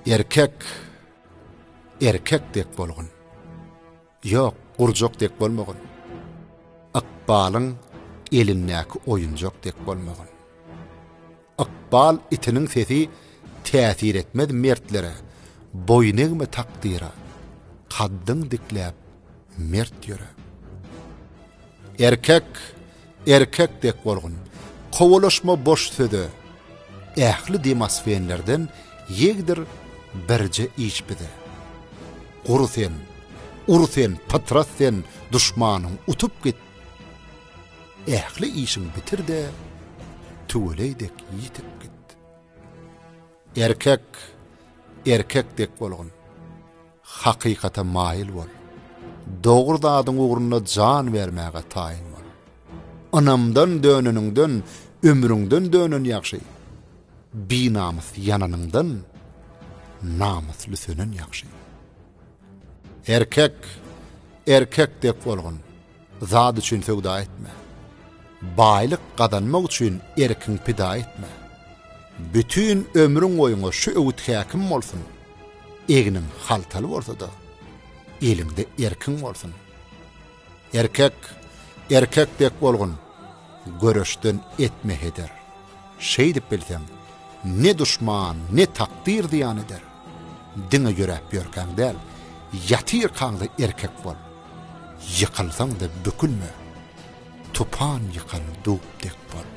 Erkek dek bolgun. Yok, gurjok dek bolmagun. Akbalın elinnäki oyunjok dek bolmagun. Akbal itinin sesi täsir etmedi mertlere, boynegme takdira, kaddın dikläp mert ýöre. Erkek dek bolgun. Kowalaşma boş söze. Ähli demasfenlerden yegdir birce iş bide. Ursen, patrasen, düşmanın utup git. Ähli işin bitir de, tüweleydek yitip git. Erkek dek bolgun. Hakykata mail bol. Dogry zadyň ugruna jan bermäge taýin bol. Anamdan dönünüňden, ömrüňden dönün ýagşy. Binamys yananyňdan, namusly sönün ýagşy. Erkek dep bolgun. Zat üçin söwda etme. Baýlyk gazanmak üçin erkiň pida etme. Bütün ömrüň boýunça şu öwüt häkim bolsun. Eginiň haltaly bolsa da, elinde erkiň bolsun. Erkek dep bolgun. Görüşden etme heder. Dip bilsem, ne düşman, ne takdir diýan eder. Diňe görep ýörkäň del, yatyr kaňda erkek bol. Yıkılsaň da bükülme. Tupan yıkal duk dek bol.